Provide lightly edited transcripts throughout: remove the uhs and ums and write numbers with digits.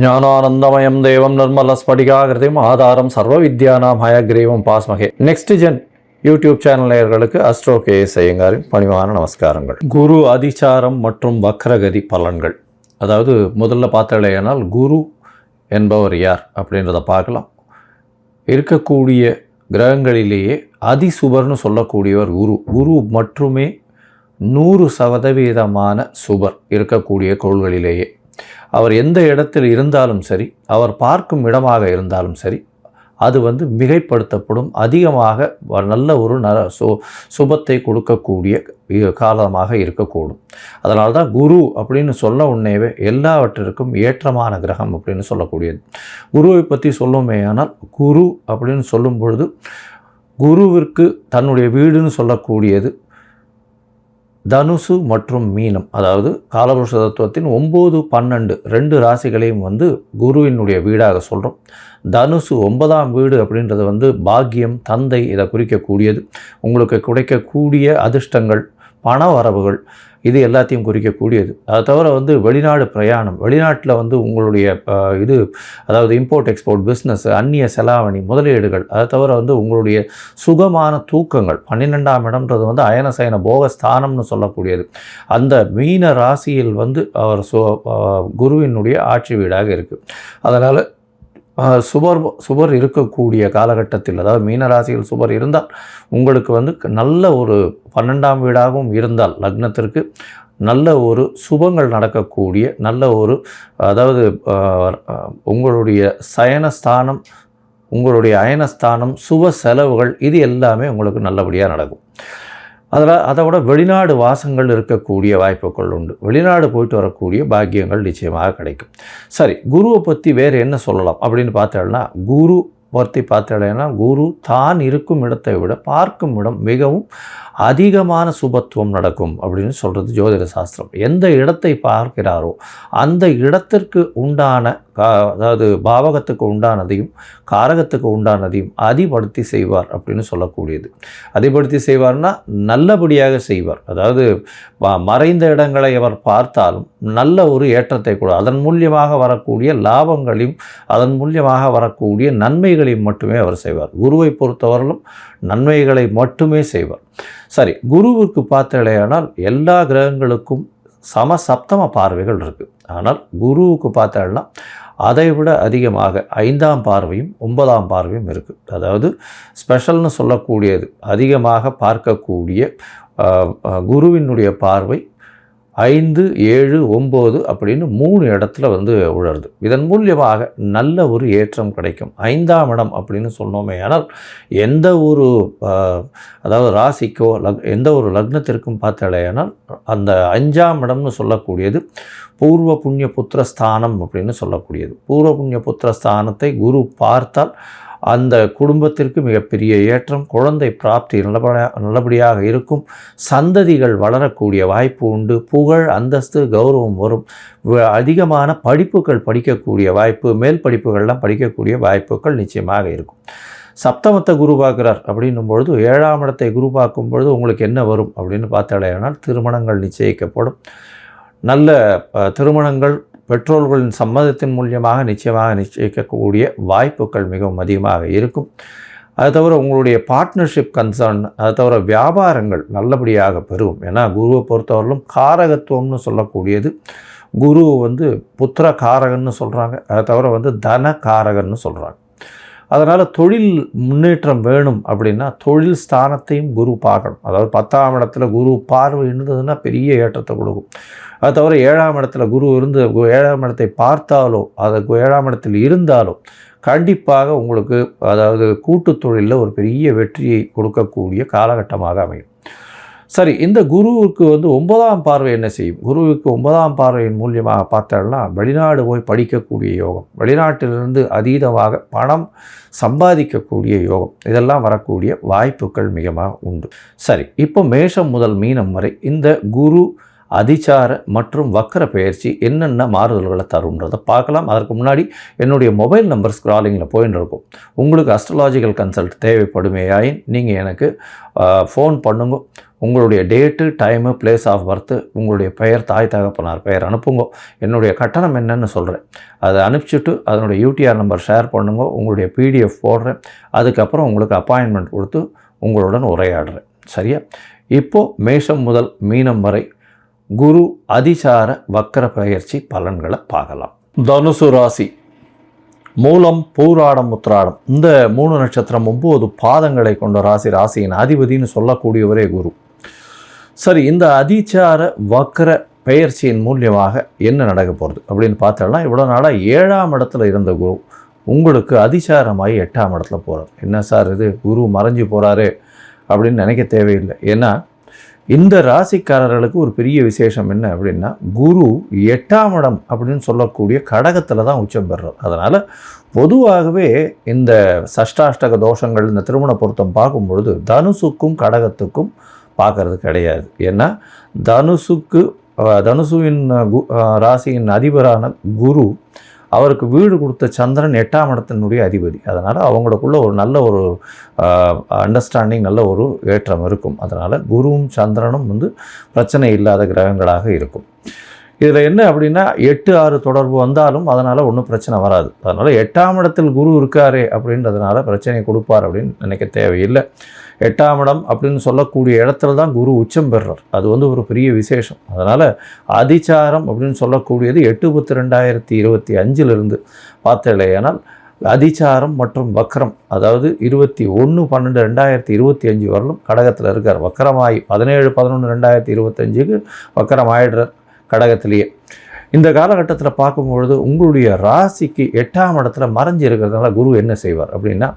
ஞானானந்தமயம் தேவம் நிர்மலஸ்படிகாகிருதிம் ஆதாரம் சர்வ வித்யானாம் ஹயக்ரீவம் பாஸ்மகே. நெக்ஸ்ட் ஜென் யூடியூப் சேனல் நேயர்களுக்கு அஸ்ட்ரோ கேஎஸ் ஐயங்காரின் பணிவான நமஸ்காரங்கள். குரு அதிசாரம் மற்றும் வக்ரகதி பலன்கள். அதாவது முதல்ல பார்த்தாலேயானால் குரு என்பவர் யார் அப்படின்றத பார்க்கலாம். இருக்கக்கூடிய கிரகங்களிலேயே அதிசுபர்னு சொல்லக்கூடியவர் குரு. குரு மட்டுமே 100% சுபர் இருக்கக்கூடிய கோள்களிலேயே. அவர் எந்த இடத்தில் இருந்தாலும் சரி, அவர் பார்க்கும் இடமாக இருந்தாலும் சரி, அது மிகைப்படுத்தப்படும். அதிகமாக நல்ல ஒரு சுபத்தை கொடுக்கக்கூடிய காலமாக இருக்கக்கூடும். அதனால தான் குரு அப்படின்னு சொல்ல உடனேவே எல்லாவற்றிற்கும் ஏற்றமான கிரகம் அப்படின்னு சொல்லக்கூடியது. குருவை பற்றி சொல்லுமே. ஆனால் குரு அப்படின்னு சொல்லும் பொழுது குருவிற்கு தன்னுடைய வீடுன்னு சொல்லக்கூடியது தனுசு மற்றும் மீனம். அதாவது காலபுருஷ தத்துவத்தின் 9, 12 2 ராசிகளையும் குருவினுடைய வீடாக சொல்கிறோம். தனுசு 9ஆம் வீடு அப்படின்றது பாக்கியம், தந்தை, இதை குறிக்கக்கூடியது. உங்களுக்கு கிடைக்கக்கூடிய அதிர்ஷ்டங்கள், பண வரவுகள், இது எல்லாத்தையும் குறிக்கக்கூடியது. அதை தவிர வெளிநாடு பிரயாணம், வெளிநாட்டில் உங்களுடைய அதாவது இம்போர்ட் எக்ஸ்போர்ட் பிஸ்னஸ், அந்நிய செலாவணி, முதலீடுகள், அதை தவிர உங்களுடைய சுகமான தூக்கங்கள். 12ஆம் இடம்ன்றது அயனசயன போகஸ்தானம்னு சொல்லக்கூடியது. அந்த மீன ராசியில் அவர் குருவினுடைய ஆட்சி வீடாக இருக்குது. அதனால் சுபர் இருக்கக்கூடிய காலகட்டத்தில், அதாவது மீனராசியில் சுபர் இருந்தால் உங்களுக்கு நல்ல ஒரு 12ஆம் வீடாகவும் இருந்தால் லக்னத்திற்கு நல்ல ஒரு சுபங்கள் நடக்கக்கூடிய நல்ல ஒரு, அதாவது உங்களுடைய சயனஸ்தானம், உங்களுடைய அயனஸ்தானம், சுப செலவுகள், இது எல்லாமே உங்களுக்கு நல்லபடியாக நடக்கும். அதை விட வெளிநாடு வாசங்கள் இருக்கக்கூடிய வாய்ப்புகள் உண்டு. வெளிநாடு போயிட்டு வரக்கூடிய பாக்கியங்கள் நிச்சயமாக கிடைக்கும். சரி, குருவை பற்றி வேறு என்ன சொல்லலாம் அப்படின்னு பார்த்தோம்னா, குரு பற்றி பார்த்தோம்னா குரு தான் இருக்கும் இடத்தை விட பார்க்கும் இடம் மிகவும் அதிகமான சுபத்துவம் நடக்கும் அப்படின்னு சொல்கிறது ஜோதிட சாஸ்திரம். எந்த இடத்தை பார்க்கிறாரோ அந்த இடத்திற்கு உண்டான, அதாவது பாவகத்துக்கு உண்டானதையும் காரகத்துக்கு உண்டானதையும் அதிபடுத்தி செய்வார் அப்படின்னு சொல்லக்கூடியது. அதிபடுத்தி செய்வார்னா நல்லபடியாக செய்வார். அதாவது மறைந்த இடங்களை அவர் பார்த்தாலும் நல்ல ஒரு ஏற்றத்தை கூட, அதன் மூலியமாக வரக்கூடிய லாபங்களையும் அதன் மூலியமாக வரக்கூடிய நன்மைகளையும் மட்டுமே அவர் செய்வார். குருவை பொறுத்தவரையிலும் நன்மைகளை மட்டுமே செய்வார். சரி, குருவுக்கு பார்த்தலையானால் எல்லா கிரகங்களுக்கும் சப்தம பார்வைகள் இருக்குது. ஆனால் குருவுக்கு பார்த்தோம்னா அதை விட அதிகமாக 5ஆம் பார்வையும் 9ஆம் பார்வையும் இருக்குது. அதாவது ஸ்பெஷல்னு சொல்லக்கூடியது, அதிகமாக பார்க்கக்கூடிய குருவினுடைய பார்வை 5, 7, 9 அப்படின்னு 3 இடத்துல உழருது. இதன் மூலியமாக நல்ல ஒரு ஏற்றம் கிடைக்கும். 5ஆம் இடம் அப்படின்னு சொன்னோமே. ஆனால் எந்த ஒரு, அதாவது ராசிக்கோ எந்த ஒரு லக்னத்திற்கும் பார்த்தாலேயானால் அந்த 5ஆம் இடம்னு சொல்லக்கூடியது பூர்வ புண்ணிய புத்திரஸ்தானம் அப்படின்னு சொல்லக்கூடியது. பூர்வ புண்ணிய புத்திரஸ்தானத்தை குரு பார்த்தால் அந்த குடும்பத்திற்கு மிகப்பெரிய ஏற்றம், குழந்தை பிராப்தி நல்லபடியாக இருக்கும், சந்ததிகள் வளரக்கூடிய வாய்ப்பு உண்டு, புகழ், அந்தஸ்து, கௌரவம் வரும், அதிகமான படிப்புகள் படிக்கக்கூடிய வாய்ப்பு, மேல் படிப்புகள்லாம் படிக்கக்கூடிய வாய்ப்புகள் நிச்சயமாக இருக்கும். சப்தமத்தை குரு பார்க்குறார் அப்படின்னும் பொழுது 7ஆம் இடத்தை குரு பார்க்கும் பொழுது உங்களுக்கு என்ன வரும் அப்படின்னு பார்த்தாலேனால் திருமணங்கள் நிச்சயிக்கப்படும். நல்ல திருமணங்கள் பெற்றோர்களின் சம்மதத்தின் மூலியமாக நிச்சயமாக நிச்சயிக்கக்கூடிய வாய்ப்புகள் மிகவும் அதிகமாக இருக்கும். அது தவிர உங்களுடைய பார்ட்னர்ஷிப் கன்சர்ன், அது தவிர வியாபாரங்கள் நல்லபடியாக பெறும். ஏன்னா குருவை பொறுத்தவரையிலும் காரகத்துவம்னு சொல்லக்கூடியது, குரு புத்திர காரகன்னு சொல்கிறாங்க. அதை தவிர தன காரகன்னு சொல்கிறாங்க. அதனால் தொழில் முன்னேற்றம் வேணும் அப்படின்னா தொழில் ஸ்தானத்தையும் குரு பார்க்கணும். அதாவது 10ஆம் இடத்துல குரு பார்வை இருந்ததுன்னா பெரிய ஏற்றத்தை கொடுக்கும். அது தவிர 7ஆம் இடத்துல குரு 7ஆம் இடத்தை பார்த்தாலோ, அது 7ஆம் இடத்தில் இருந்தாலோ கண்டிப்பாக உங்களுக்கு, அதாவது கூட்டு தொழிலில் ஒரு பெரிய வெற்றியை கொடுக்கக்கூடிய காலகட்டமாக அமையும். சரி, இந்த குருவுக்கு 9ஆம் பார்வை என்ன செய்யும்? குருவுக்கு 9ஆம் பார்வையின் மூலியமாக பார்த்தோம்னா வெளிநாடு போய் படிக்கக்கூடிய யோகம், வெளிநாட்டிலிருந்து அதீதமாக பணம் சம்பாதிக்கக்கூடிய யோகம், இதெல்லாம் வரக்கூடிய வாய்ப்புகள் மிகமாக உண்டு. சரி, இப்போ மேஷம் முதல் மீனம் வரை இந்த குரு அதிசார மற்றும் வக்கர பெயர்ச்சி என்னென்ன மாறுதல்களை தரும்ன்றதை பார்க்கலாம். அதற்கு முன்னாடி என்னுடைய மொபைல் நம்பர் ஸ்க்ராலிங்கில் போயின்னு இருக்கும். உங்களுக்கு அஸ்ட்ராலாஜிக்கல் கன்சல்ட் தேவைப்படுமேயாயின் நீங்கள் எனக்கு ஃபோன் பண்ணுங்க. உங்களுடைய date, time, place of birth, உங்களுடைய பெயர், தாய் தகப்பனார் பெயர் அனுப்புங்க. என்னுடைய கட்டணம் என்னன்னு சொல்கிறேன். அதை அனுப்பிச்சிட்டு அதனுடைய யூடிஆர் நம்பர் ஷேர் பண்ணுங்க. உங்களுடைய பிடிஎஃப் போடுறேன். அதுக்கப்புறம் உங்களுக்கு அப்பாயின்மெண்ட் கொடுத்து உங்களுடன் உரையாடுறேன். சரியா? இப்போது மேஷம் முதல் மீனம் வரை குரு அதிசார வக்கர பெயர்ச்சி பலன்களை பார்க்கலாம். தனுசு ராசி, மூலம், பூராடம், உத்திராடம் இந்த 3 நட்சத்திரம் 9 பாதங்களை கொண்ட ராசி. ராசியின் அதிபதினு சொல்லக்கூடியவரே குரு. சரி, இந்த அதிசார வக்கர பெயர்ச்சியின் மூலியமாக என்ன நடக்க போகிறது அப்படின்னு பார்த்தோம்னா, இவ்வளோ நாளாக 7ஆம் இடத்துல இருந்த குரு உங்களுக்கு அதிசாரமாகி 8ஆம் இடத்துல போகிறார். என்ன சார் இது, குரு மறைஞ்சு போகிறாரு அப்படின்னு நினைக்க தேவையில்லை. ஏன்னா இந்த ராசிக்காரர்களுக்கு ஒரு பெரிய விசேஷம் என்ன அப்படின்னா, குரு 8ஆம் இடம் அப்படின்னு சொல்லக்கூடிய கடகத்தில் தான் உச்சம் பெறுறார். அதனால் பொதுவாகவே இந்த சஷ்டாஷ்டக தோஷங்கள், இந்த திருமண பொருத்தம் பார்க்கும்பொழுது தனுசுக்கும் கடகத்துக்கும் பார்க்கறது கிடையாது. ஏன்னா தனுசுவின் ராசியின் அதிபரான குரு, அவருக்கு வீடு கொடுத்த சந்திரன் 8ஆம் இடத்தினுடைய அதிபதி. அதனால் அவங்களுக்குள்ள ஒரு நல்ல ஒரு அண்டர்ஸ்டாண்டிங், நல்ல ஒரு ஏற்றம் இருக்கும். அதனால் குருவும் சந்திரனும் பிரச்சனை இல்லாத கிரகங்களாக இருக்கும். இதில் என்ன அப்படின்னா 8-6 தொடர்பு வந்தாலும் அதனால் ஒன்றும் பிரச்சனை வராது. அதனால் 8ஆம் இடத்தில் குரு இருக்காரே அப்படின்றதுனால பிரச்சனை கொடுப்பார் அப்படின்னு நினைக்க தேவையில்லை. 8ஆம் இடம் அப்படின்னு சொல்லக்கூடிய இடத்துல தான் குரு உச்சம் பெறுறார். அது ஒரு பெரிய விசேஷம். அதனால் அதிசாரம் அப்படின்னு சொல்லக்கூடியது 8/10/2025 பார்த்தேனால் அதிசாரம் மற்றும் வக்கரம், அதாவது 21/12/2025 வரலும் கடகத்தில் இருக்கார். வக்கரமாகி 17/11/2025 வக்கரம் ஆயிடுறார் கடகத்திலேயே. இந்த காலகட்டத்தில் பார்க்கும்பொழுது உங்களுடைய ராசிக்கு 8ஆம் இடத்துல மறைஞ்சி இருக்கிறதுனால குரு என்ன செய்வார் அப்படின்னா,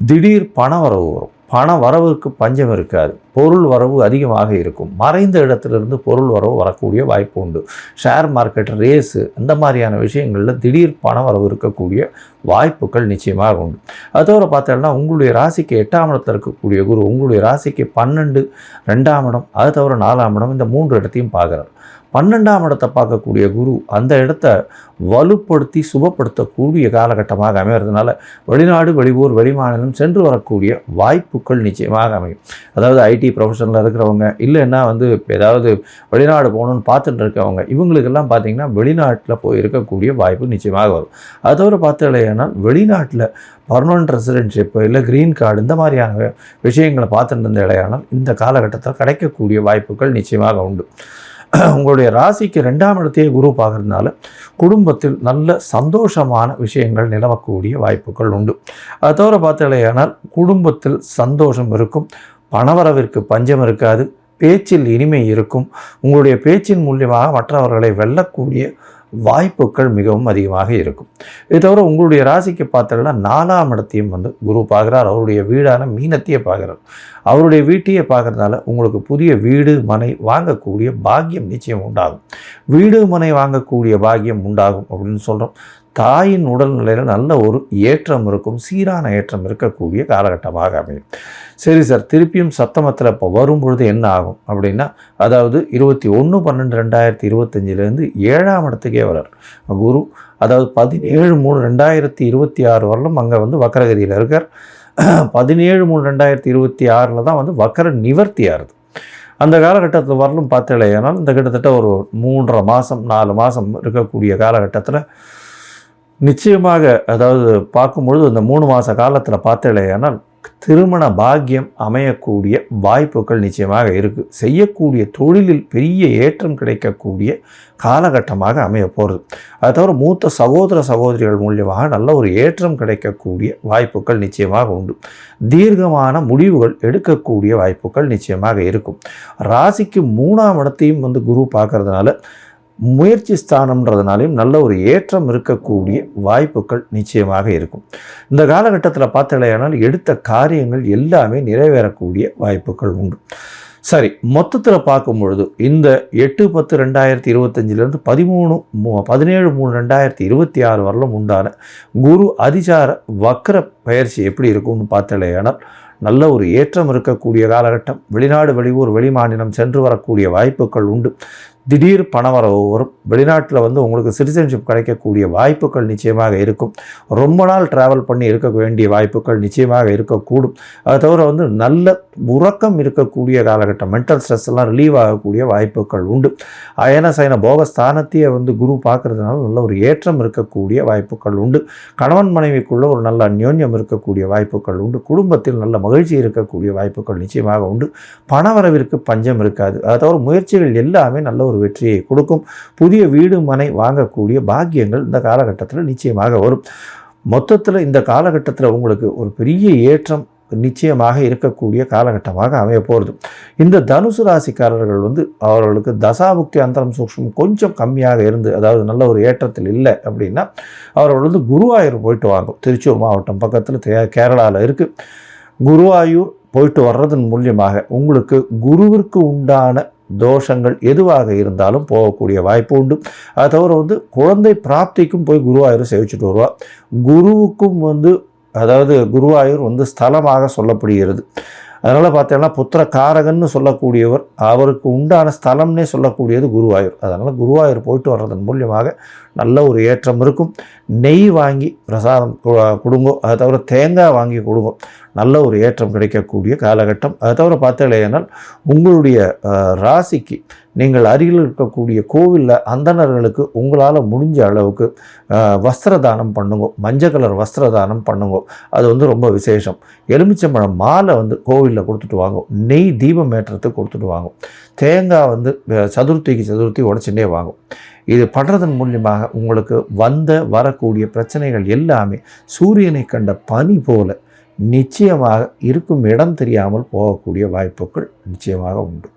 திடீர் பண வரவு வரும். பண வரவுக்கு பஞ்சம் இருக்காது. பொருள் வரவு அதிகமாக இருக்கும். மறைந்த இடத்துலேருந்து பொருள் வரவு வரக்கூடிய வாய்ப்பு உண்டு. ஷேர் மார்க்கெட், ரேஸு இந்த மாதிரியான விஷயங்களில் திடீர் பண வரவு இருக்கக்கூடிய வாய்ப்புகள் நிச்சயமாக உண்டு. அது தவிர பார்த்தோம்னா உங்களுடைய ராசிக்கு 8ஆம் இடத்தில் இருக்கக்கூடிய குரு உங்களுடைய ராசிக்கு 12, 2ஆம் இடம், அது தவிர 4ஆம் இடம், இந்த 3 இடத்தையும் பார்க்குறார். 12ஆம் இடத்தை பார்க்கக்கூடிய குரு அந்த இடத்த வலுப்படுத்தி சுபப்படுத்தக்கூடிய காலகட்டமாக அமைகிறதுனால வெளிநாடு, வெளியூர், வெளிமாநிலம் சென்று வரக்கூடிய வாய்ப்புகள் நிச்சயமாக அமையும். அதாவது ஐடி ப்ரொஃபஷனில் இருக்கிறவங்க, இல்லைன்னா ஏதாவது வெளிநாடு போகணுன்னு பார்த்துட்டு இருக்கவங்க, இவங்களுக்கெல்லாம் பார்த்திங்கன்னா வெளிநாட்டில் போய் இருக்கக்கூடிய வாய்ப்பு நிச்சயமாக வரும். அது தவிர பார்த்தீங்கன்னா வெளிநாட்டில் பர்மனன்ட் ரெசிடென்ஷிப்பு, இல்லை க்ரீன் கார்டு, இந்த மாதிரியான விஷயங்களை பார்த்துட்டு இருந்த இடையானால் இந்த காலகட்டத்தில் கிடைக்கக்கூடிய வாய்ப்புகள் நிச்சயமாக உண்டு. உங்களுடைய ராசிக்கு 2ஆம் இடத்தையே குரு பார்க்கறதுனால குடும்பத்தில் நல்ல சந்தோஷமான விஷயங்கள் நிலவக்கூடிய வாய்ப்புகள் உண்டு. அது தவிர பார்த்தீங்கன்னா குடும்பத்தில் சந்தோஷம் இருக்கும். பணவரவிற்கு பஞ்சம் இருக்காது. பேச்சில் இனிமை இருக்கும். உங்களுடைய பேச்சின் மூலியமாக மற்றவர்களை வெல்லக்கூடிய வாய்ப்புகள் மிகவும் அதிகமாக இருக்கும். இது தவிர உங்களுடைய ராசிக்கு பார்த்தீங்கன்னா 4ஆம் இடத்தையும் குரு பார்க்குறார். அவருடைய வீடான மீனத்தையே பார்க்குறார். அவருடைய வீட்டையே பார்க்குறதுனால உங்களுக்கு புதிய வீடு, மனை வாங்கக்கூடிய பாக்கியம் நிச்சயம் உண்டாகும். வீடு, மனை வாங்கக்கூடிய பாக்கியம் உண்டாகும் அப்படின்னு சொல்கிறோம். தாயின் உடல்நிலையில் நல்ல ஒரு ஏற்றம் இருக்கும். சீரான ஏற்றம் இருக்கக்கூடிய காலகட்டமாக அமையும். சரி சார், திருப்பியும் சப்தமத்தில் இப்போ வரும்பொழுது என்ன ஆகும் அப்படின்னா, அதாவது 21/12/2025 7ஆம் இடத்துக்கே வரார் குரு. அதாவது 17/3/2026 வரலும் அங்கே வக்கரகதியில் இருக்கார். 17/3/2026 தான் வக்கர நிவர்த்தி ஆகுது. அந்த காலகட்டத்தில் வரலும் பார்த்தேனால் இந்த கிட்டத்தட்ட ஒரு 3.5 மாதம் 4 மாதம் இருக்கக்கூடிய காலகட்டத்தில் நிச்சயமாக, அதாவது பார்க்கும்பொழுது இந்த 3 மாத காலத்தில் பார்த்தேனால் திருமண பாக்கியம் அமையக்கூடிய வாய்ப்புகள் நிச்சயமாக இருக்குது. செய்யக்கூடிய தொழிலில் பெரிய ஏற்றம் கிடைக்கக்கூடிய காலகட்டமாக அமைய போகிறது. அது தவிர மூத்த சகோதர சகோதரிகள் மூலியமாக நல்ல ஒரு ஏற்றம் கிடைக்கக்கூடிய வாய்ப்புகள் நிச்சயமாக உண்டு. தீர்க்கமான முடிவுகள் எடுக்கக்கூடிய வாய்ப்புகள் நிச்சயமாக இருக்கும். ராசிக்கு 3ஆம் இடத்தையும் குரு பார்க்கறதுனால முயற்சி ஸ்தானம்ன்றதுனாலையும் நல்ல ஒரு ஏற்றம் இருக்கக்கூடிய வாய்ப்புகள் நிச்சயமாக இருக்கும். இந்த காலகட்டத்தில் பார்த்தீங்கன்னா எடுத்த காரியங்கள் எல்லாமே நிறைவேறக்கூடிய வாய்ப்புகள் உண்டு. சரி, மொத்தத்தில் பார்க்கும் பொழுது இந்த 8/10/2025 17/3/2026 வரலும் உண்டான குரு அதிசார வக்கர பயிற்சி எப்படி இருக்கும்னு பார்த்தீங்கன்னா நல்ல ஒரு ஏற்றம் இருக்கக்கூடிய காலகட்டம். வெளிநாடு, வெளியூர், வெளிமாநிலம் சென்று வரக்கூடிய வாய்ப்புகள் உண்டு. திடீர் பணவரவு வரும். வெளிநாட்டில் உங்களுக்கு சிட்டிசன்ஷிப் கிடைக்கக்கூடிய வாய்ப்புகள் நிச்சயமாக இருக்கும். ரொம்ப நாள் ட்ராவல் பண்ணி இருக்க வேண்டிய வாய்ப்புகள் நிச்சயமாக இருக்கக்கூடும். அதை தவிர நல்ல உறக்கம் இருக்கக்கூடிய காலகட்டம். மென்டல் ஸ்ட்ரெஸ் எல்லாம் ரிலீவ் ஆகக்கூடிய வாய்ப்புகள் உண்டு. அயன சயன போகஸ்தானத்தையே குரு பார்க்கறதுனால நல்ல ஒரு ஏற்றம் இருக்கக்கூடிய வாய்ப்புகள் உண்டு. கணவன் மனைவிக்குள்ள ஒரு நல்ல அந்யோன்யம் இருக்கக்கூடிய வாய்ப்புகள் உண்டு. குடும்பத்தில் நல்ல மகிழ்ச்சி இருக்கக்கூடிய வாய்ப்புகள் நிச்சயமாக உண்டு. பணவரவிற்கு பஞ்சம் இருக்காது. அதை தவிர முயற்சிகள் எல்லாமே நல்ல ஒரு வெற்றியை கொடுக்கும். புதிய வீடு மனை வாங்கக்கூடிய பாக்கியங்கள் இந்த காலகட்டத்தில் நிச்சயமாக வரும். மொத்தத்தில் இந்த காலகட்டத்தில் உங்களுக்கு ஒரு பெரிய ஏற்றம் நிச்சயமாக இருக்கக்கூடிய காலகட்டமாக அமைய போகிறது. இந்த தனுசு ராசிக்காரர்கள் அவர்களுக்கு தசாபுக்தி அந்தரம் சூக்ஷ்மம் கொஞ்சம் கம்மியாக இருந்து, அதாவது நல்ல ஒரு ஏற்றத்தில் இல்லை அப்படின்னா, அவர்கள் குருவாயூர் போயிட்டு வாங்கும். திருச்சூர் மாவட்டம் பக்கத்தில் கேரளாவில் இருக்குது. குருவாயூர் போயிட்டு வர்றதன் மூலியமாக உங்களுக்கு குருவிற்கு உண்டான தோஷங்கள் எதுவாக இருந்தாலும் போகக்கூடிய வாய்ப்பு உண்டு. அதை தவிர குழந்தை பிராப்திக்கும் போய் குருவாயூர் சேவிச்சுட்டு வருவா. குருவுக்கும் அதாவது குருவாயூர் ஸ்தலமாக சொல்லப்படுகிறது. அதனால் பார்த்தீங்கன்னா புத்திர காரகன்னு சொல்லக்கூடியவர், அவருக்கு உண்டான ஸ்தலம்னே சொல்லக்கூடியது குருவாயூர். அதனால் குருவாயூர் போயிட்டு வர்றதன் மூலியமாக நல்ல ஒரு ஏற்றம் இருக்கும். நெய் வாங்கி பிரசாதம் கொடுங்கோ. அதை தவிர தேங்காய் வாங்கி கொடுங்கோ. நல்ல ஒரு ஏற்றம் கிடைக்கக்கூடிய காலகட்டம். அதை தவிர பார்த்தீங்கன்னா உங்களுடைய ராசிக்கு நீங்கள் அருகில் இருக்கக்கூடிய கோவிலில் அந்தணர்களுக்கு உங்களால் முடிஞ்ச அளவுக்கு வஸ்திர தானம் பண்ணுங்க. மஞ்சள் கலர் வஸ்திர தானம் பண்ணுங்க. அது ரொம்ப விசேஷம். எலுமிச்சம்பழம் மாலை கோவிலில் கொடுத்துட்டு வாங்க. நெய் தீபம் ஏற்றத்துக்கு கொடுத்துட்டு வாங்க. தேங்காய் சதுர்த்திக்கு உடச்சுட்டே வாங்கும். இது பண்ணுறதன் மூலியமாக உங்களுக்கு வரக்கூடிய பிரச்சனைகள் எல்லாமே சூரியனை கண்ட பனி போல நிச்சயமாக இருக்கும் இடம் தெரியாமல் போகக்கூடிய வாய்ப்புகள் நிச்சயமாக உண்டு.